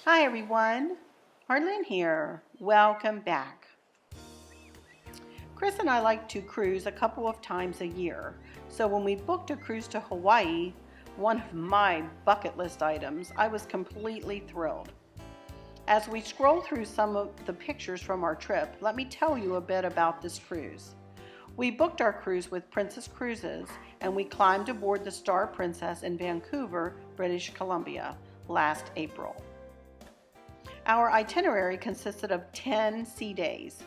Hi everyone, Arlene here. Welcome back. Chris and I like to cruise a couple of times a year, so when we booked a cruise to Hawaii, one of my bucket list items, I was completely thrilled. As we scroll through some of the pictures from our trip, let me tell you a bit about this cruise. We booked our cruise with Princess Cruises and we climbed aboard the Star Princess in Vancouver, British Columbia last April. Our itinerary consisted of 10 sea days,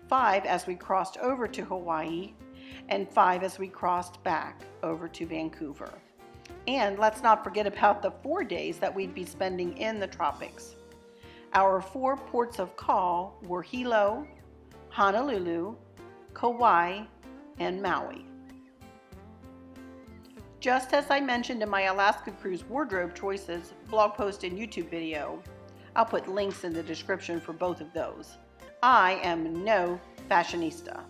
5 as we crossed over to Hawaii, and 5 as we crossed back over to Vancouver. And let's not forget about the 4 days that we'd be spending in the tropics. Our 4 ports of call were Hilo, Honolulu, Kauai, and Maui. Just as I mentioned in my Alaska cruise wardrobe choices blog post and YouTube video, I'll put links in the description for both of those. I am no fashionista,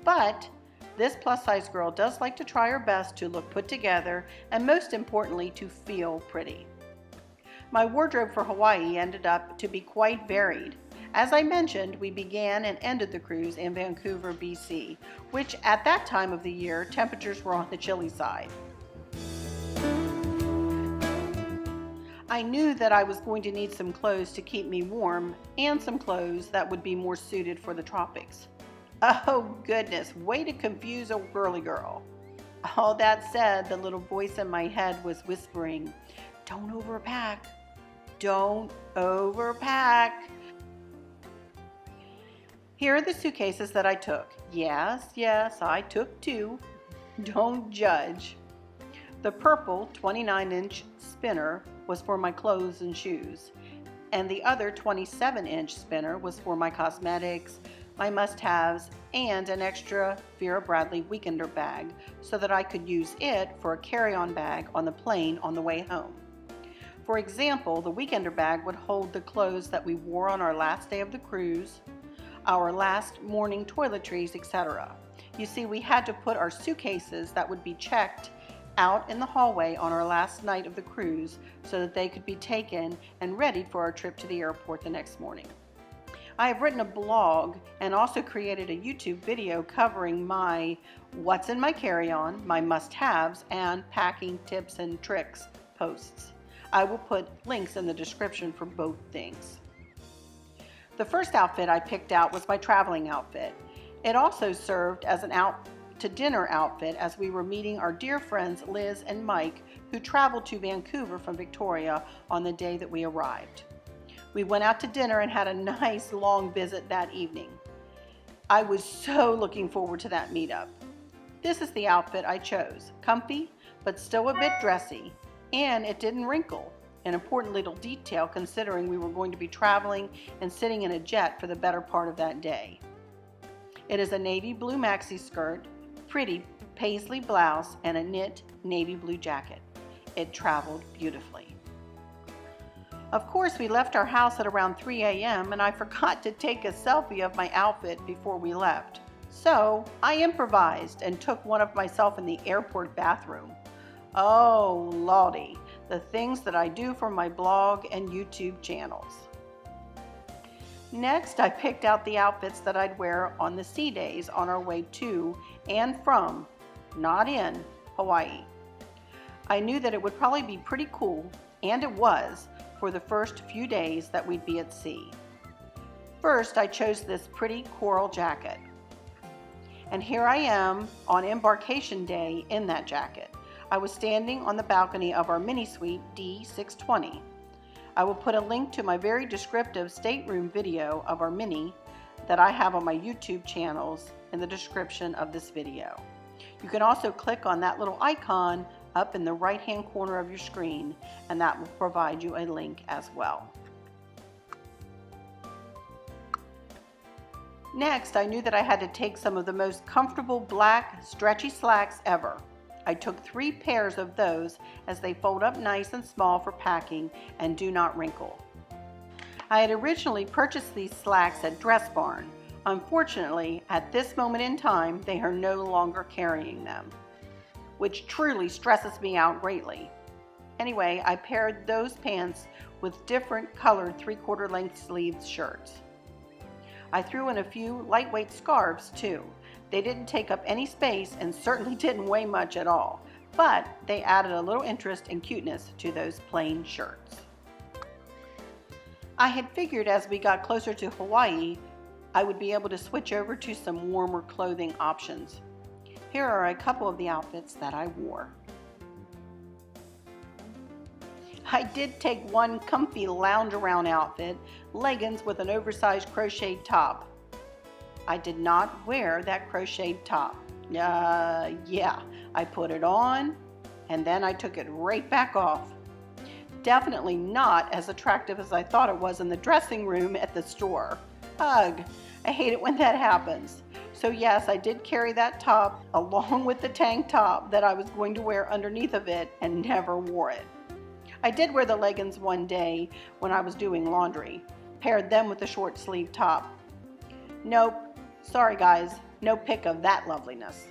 but this plus-size girl does like to try her best to look put together and most importantly to feel pretty. My wardrobe for Hawaii ended up to be quite varied. As I mentioned, we began and ended the cruise in Vancouver, BC, which at that time of the year, temperatures were on the chilly side. I knew that I was going to need some clothes to keep me warm and some clothes that would be more suited for the tropics. Oh goodness, way to confuse a girly girl. All that said, the little voice in my head was whispering, "Don't overpack, don't overpack." Here are the suitcases that I took. Yes, I took 2. Don't judge. The purple 29-inch spinner was for my clothes and shoes, and the other 27-inch spinner was for my cosmetics, my must-haves, and an extra Vera Bradley weekender bag so that I could use it for a carry-on bag on the plane on the way home. For example, the weekender bag would hold the clothes that we wore on our last day of the cruise, our last morning toiletries, etc. You see, we had to put our suitcases that would be checked out in the hallway on our last night of the cruise so that they could be taken and ready for our trip to the airport the next morning. I have written a blog and also created a YouTube video covering my what's in my carry-on, my must-haves, and packing tips and tricks posts. I will put links in the description for both things. The first outfit I picked out was my traveling outfit. It also served as an out-to-dinner outfit as we were meeting our dear friends Liz and Mike, who traveled to Vancouver from Victoria on the day that we arrived. We went out to dinner and had a nice long visit that evening. I was so looking forward to that meetup. This is the outfit I chose. Comfy, but still a bit dressy, and it didn't wrinkle. An important little detail considering we were going to be traveling and sitting in a jet for the better part of that day. It is a navy blue maxi skirt, pretty paisley blouse, and a knit navy blue jacket. It traveled beautifully. Of course, we left our house at around 3 a.m. and I forgot to take a selfie of my outfit before we left. So I improvised and took one of myself in the airport bathroom. Oh, lordy, the things that I do for my blog and YouTube channels. Next, I picked out the outfits that I'd wear on the sea days on our way to and from, not in, Hawaii. I knew that it would probably be pretty cool, and it was, for the first few days that we'd be at sea. First, I chose this pretty coral jacket. And here I am on embarkation day in that jacket. I was standing on the balcony of our mini suite D620. I will put a link to my very descriptive stateroom video of our mini that I have on my YouTube channels in the description of this video. You can also click on that little icon up in the right hand corner of your screen and that will provide you a link as well. Next, I knew that I had to take some of the most comfortable black stretchy slacks ever. I took 3 pairs of those as they fold up nice and small for packing and do not wrinkle. I had originally purchased these slacks at Dress Barn. Unfortunately, at this moment in time, they are no longer carrying them, which truly stresses me out greatly. Anyway, I paired those pants with different colored 3/4 length sleeved shirts. I threw in a few lightweight scarves too. They didn't take up any space and certainly didn't weigh much at all, but they added a little interest and cuteness to those plain shirts. I had figured as we got closer to Hawaii, I would be able to switch over to some warmer clothing options. Here are a couple of the outfits that I wore. I did take one comfy lounge around outfit, leggings with an oversized crocheted top. I did not wear that crocheted top. Yeah, I put it on and then I took it right back off. Definitely not as attractive as I thought it was in the dressing room at the store. Ugh, I hate it when that happens. So yes, I did carry that top along with the tank top that I was going to wear underneath of it and never wore it. I did wear the leggings one day when I was doing laundry, paired them with the short sleeve top. Nope, sorry guys, no pic of that loveliness.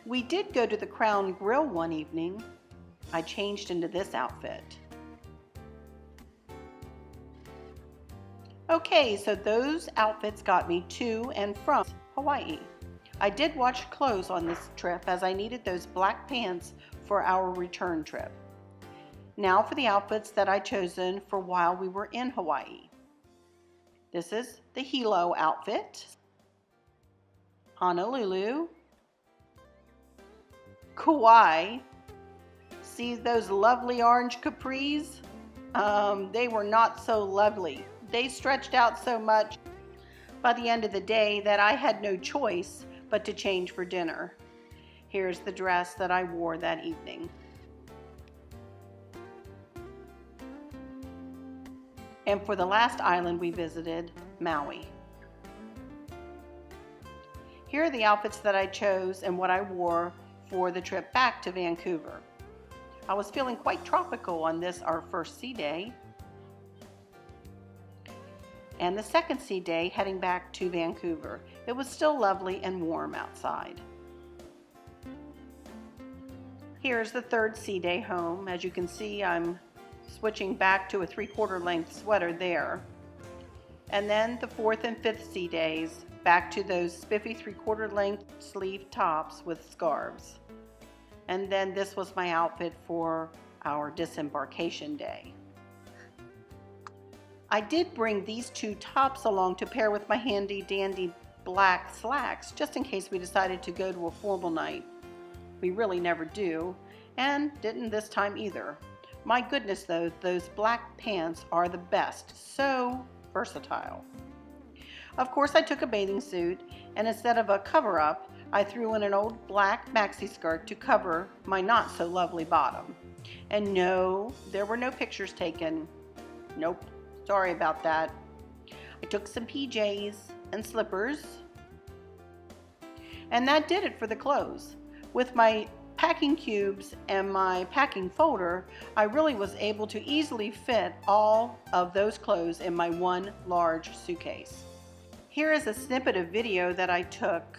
We did go to the Crown Grill one evening. I changed into this outfit. Okay, so those outfits got me to and from Hawaii. I did wash clothes on this trip as I needed those black pants for our return trip. Now for the outfits that I chosen for while we were in Hawaii. This is the Hilo Outfit, Honolulu, Kauai. See those lovely orange capris? They were not so lovely. They stretched out so much by the end of the day that I had no choice but to change for dinner. Here's the dress that I wore that evening. And for the last island we visited, Maui. Here are the outfits that I chose and what I wore for the trip back to Vancouver. I was feeling quite tropical on this, our first sea day. And the second sea day heading back to Vancouver. It was still lovely and warm outside. Here's the third sea day home. As you can see, I'm switching back to a 3/4 length sweater there. And then the fourth and fifth sea days, back to those spiffy 3/4 length sleeve tops with scarves. And then this was my outfit for our disembarkation day. I did bring these two tops along to pair with my handy dandy black slacks, just in case we decided to go to a formal night. We really never do, and didn't this time either. My goodness though, those black pants are the best, so versatile. Of course I took a bathing suit, and instead of a cover-up, I threw in an old black maxi skirt to cover my not so lovely bottom. And no, there were no pictures taken. Nope. Sorry about that. I took some PJs and slippers, and that did it for the clothes. With my packing cubes and my packing folder, I really was able to easily fit all of those clothes in my one large suitcase. Here is a snippet of video that I took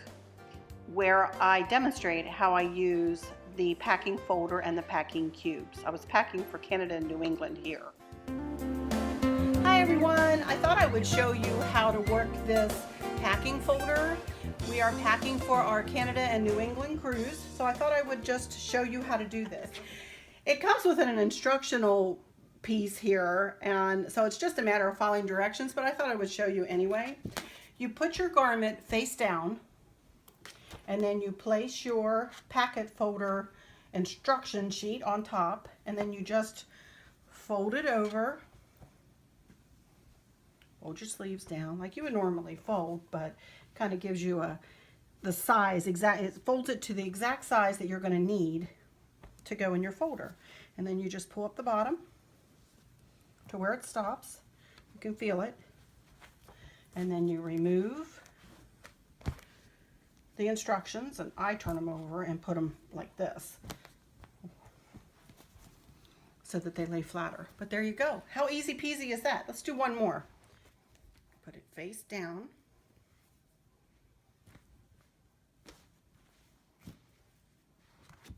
where I demonstrate how I use the packing folder and the packing cubes. I was packing for Canada and New England here. Hi everyone, I thought I would show you how to work this packing folder. We are packing for our Canada and New England cruise, so I thought I would just show you how to do this. It comes with an instructional piece here, and so it's just a matter of following directions, but I thought I would show you anyway. You put your garment face down, and then you place your packet folder instruction sheet on top, and then you just fold it over. Fold your sleeves down like you would normally fold, but kind of gives you the size exact. It folds it to the exact size that you're going to need to go in your folder, and then you just pull up the bottom to where it stops. You can feel it, and then you remove the instructions, and I turn them over and put them like this so that they lay flatter. But there you go. How easy peasy is that? Let's do one more. Put it face down.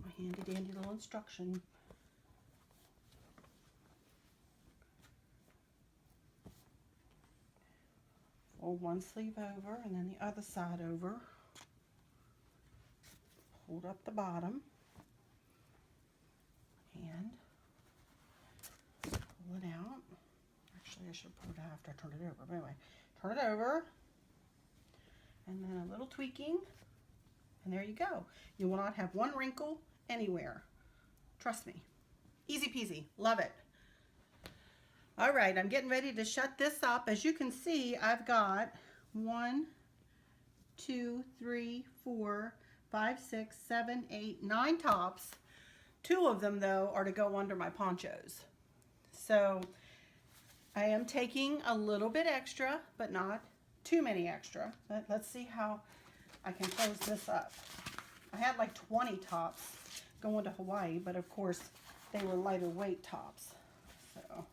My handy dandy little instruction. Fold one sleeve over and then the other side over. Hold up the bottom and pull it out. Actually, I should have pulled it out after I turned it over. But anyway, turn it over and then a little tweaking and there you go. You will not have one wrinkle anywhere. Trust me. Easy peasy. Love it. All right, I'm getting ready to shut this up. As you can see, I've got 1, 2, 3, 4, 5, 6, 7, 8, 9 tops. 2 of them, though, are to go under my ponchos. So I am taking a little bit extra, but not too many extra. But let's see how I can close this up. I had like 20 tops going to Hawaii, but of course they were lighter weight tops. So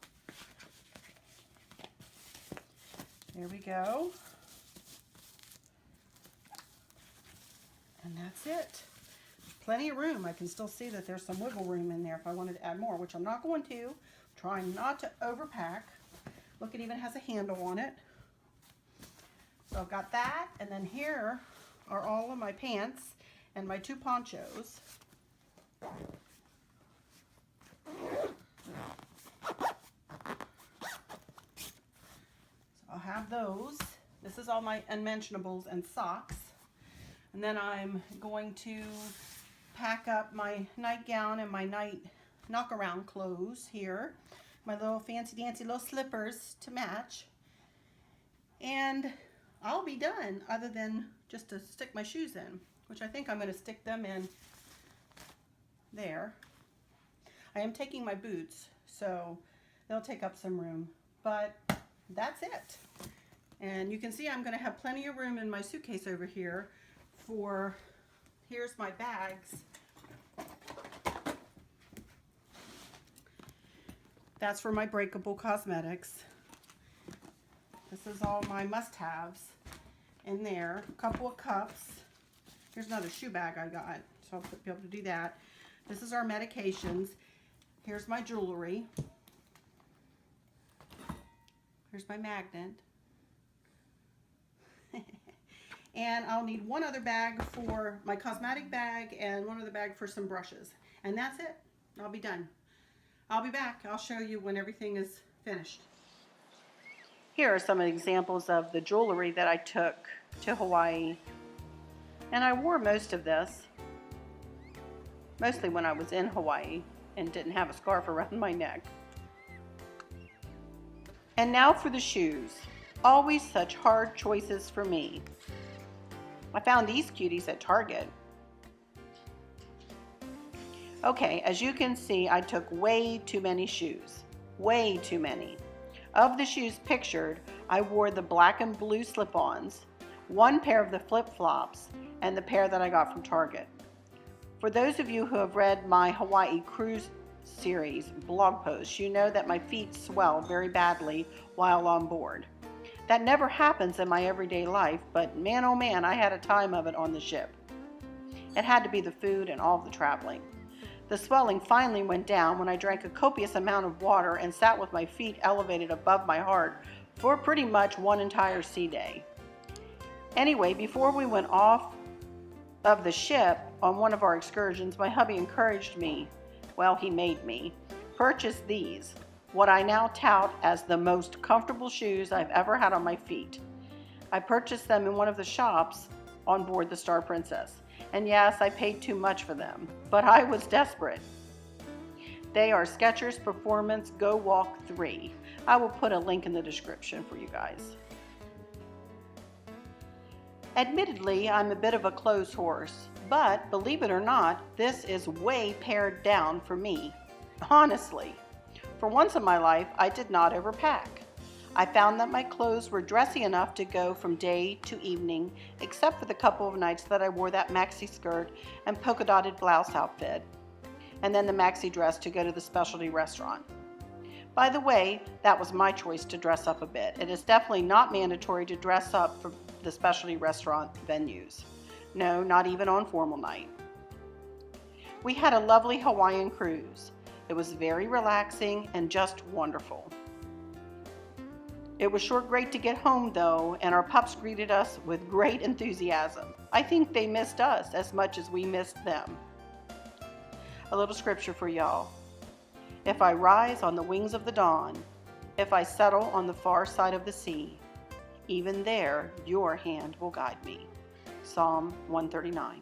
there we go. And that's it. Plenty of room. I can still see that there's some wiggle room in there if I wanted to add more, which I'm not going to. Trying not to overpack. Look, it even has a handle on it. So I've got that, and then here are all of my pants and my 2 ponchos. I'll have those. This is all my unmentionables and socks. And then I'm going to pack up my nightgown and my night knock-around clothes here. My little fancy-dancy little slippers to match. And I'll be done other than just to stick my shoes in, which I think I'm going to stick them in there. I am taking my boots, so they'll take up some room. But that's it. And you can see I'm going to have plenty of room in my suitcase over here for, here's my bags. That's for my breakable cosmetics. This is all my must-haves in there. A couple of cups. Here's another shoe bag I got, so I'll be able to do that. This is our medications. Here's my jewelry. Here's my magnet. And I'll need one other bag for my cosmetic bag and one other bag for some brushes. And that's it. I'll be done. I'll be back. I'll show you when everything is finished. Here are some examples of the jewelry that I took to Hawaii. And I wore most of this, mostly when I was in Hawaii and didn't have a scarf around my neck. And now for the shoes. Always such hard choices for me. I found these cuties at Target. Okay, as you can see, I took way too many shoes. Way too many. Of the shoes pictured, I wore the black and blue slip-ons, one pair of the flip-flops, and the pair that I got from Target. For those of you who have read my Hawaii cruise series blog posts, you know that my feet swell very badly while on board. That never happens in my everyday life, but man oh man, I had a time of it on the ship. It had to be the food and all of the traveling. The swelling finally went down when I drank a copious amount of water and sat with my feet elevated above my heart for pretty much one entire sea day. Anyway, before we went off of the ship on one of our excursions, my hubby encouraged me, well, he made me, purchase these, what I now tout as the most comfortable shoes I've ever had on my feet. I purchased them in one of the shops on board the Star Princess. And yes, I paid too much for them, but I was desperate. They are Skechers Performance Go Walk 3. I will put a link in the description for you guys. Admittedly, I'm a bit of a clothes horse, but believe it or not, this is way pared down for me. Honestly, for once in my life, I did not overpack. I found that my clothes were dressy enough to go from day to evening, except for the couple of nights that I wore that maxi skirt and polka dotted blouse outfit, and then the maxi dress to go to the specialty restaurant. By the way, that was my choice to dress up a bit. It is definitely not mandatory to dress up for the specialty restaurant venues. No, not even on formal night. We had a lovely Hawaiian cruise. It was very relaxing and just wonderful. It was sure great to get home though, and our pups greeted us with great enthusiasm. I think they missed us as much as we missed them. A little scripture for y'all. If I rise on the wings of the dawn, if I settle on the far side of the sea, even there your hand will guide me. Psalm 139.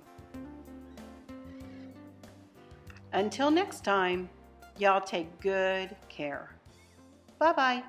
Until next time, y'all take good care. Bye-bye.